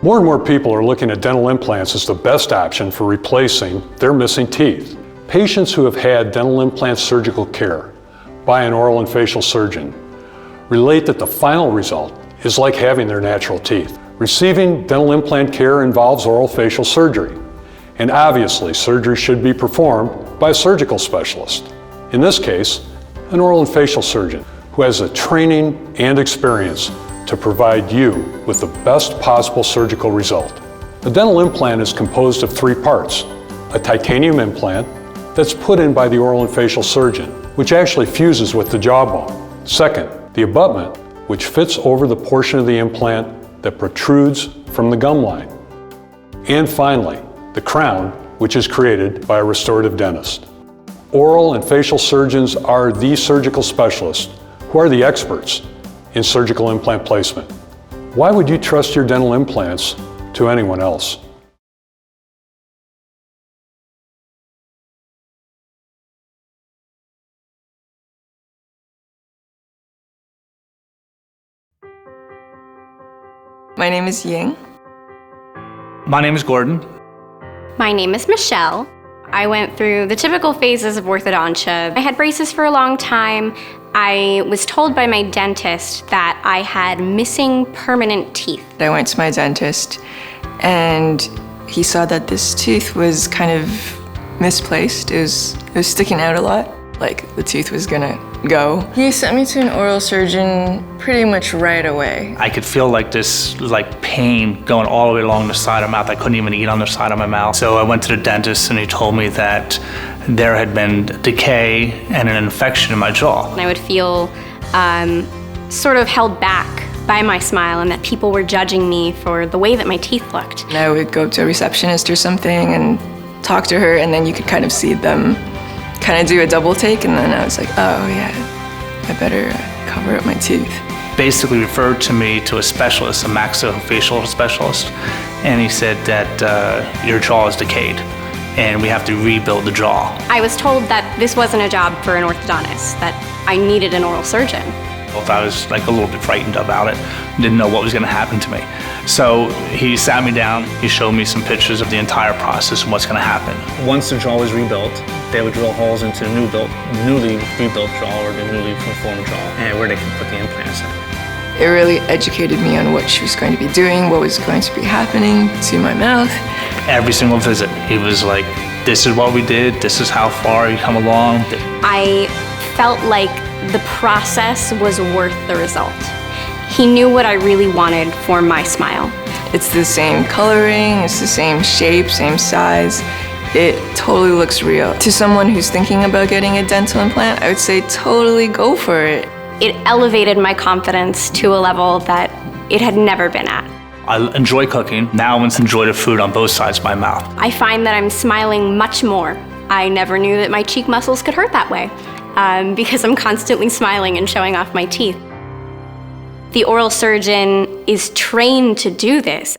More and more people are looking at dental implants as the best option for replacing their missing teeth. Patients who have had dental implant surgical care by an oral and facial surgeon relate that the final result is like having their natural teeth. Receiving dental implant care involves oral facial surgery, and obviously surgery should be performed by a surgical specialist. In this case, an oral and facial surgeon who has the training and experience to provide you with the best possible surgical result. A dental implant is composed of 3 parts: a titanium implant that's put in by the oral and facial surgeon, which actually fuses with the jawbone. Second, the abutment, which fits over the portion of the implant that protrudes from the gum line. And finally, the crown, which is created by a restorative dentist. Oral and facial surgeons are the surgical specialists who are the experts in surgical implant placement. Why would you trust your dental implants to anyone else? My name is Ying. My name is Gordon. My name is Michelle. I went through the typical phases of orthodontia. I had braces for a long time. I was told by my dentist that I had missing permanent teeth. I went to my dentist and he saw that this tooth was kind of misplaced. It was sticking out a lot, like the tooth was gonna go. He sent me to an oral surgeon pretty much right away. I could feel like this pain going all the way along the side of my mouth. I couldn't even eat on the side of my mouth. So I went to the dentist and he told me that there had been decay and an infection in my jaw. And I would feel sort of held back by my smile and that people were judging me for the way that my teeth looked. And I would go to a receptionist or something and talk to her, and then you could kind of see them kind of do a double take, and then I was like, oh yeah, I better cover up my tooth. Basically referred to me to a specialist, a maxillofacial specialist, and he said that your jaw is decayed and we have to rebuild the jaw. I was told that this wasn't a job for an orthodontist, that I needed an oral surgeon. I was a little bit frightened about it, didn't know what was gonna happen to me. So he sat me down, he showed me some pictures of the entire process and what's gonna happen. Once the jaw was rebuilt, they would drill holes into the newly rebuilt jaw or the newly reformed jaw, and where they could put the implants in. It really educated me on what she was going to be doing, what was going to be happening to my mouth. Every single visit, he was like, this is what we did, this is how far you come along. I felt like the process was worth the result. He knew what I really wanted for my smile. It's the same coloring, it's the same shape, same size. It totally looks real. To someone who's thinking about getting a dental implant, I would say totally go for it. It elevated my confidence to a level that it had never been at. I enjoy cooking. Now I enjoy the food on both sides of my mouth. I find that I'm smiling much more. I never knew that my cheek muscles could hurt that way because I'm constantly smiling and showing off my teeth. The oral surgeon is trained to do this.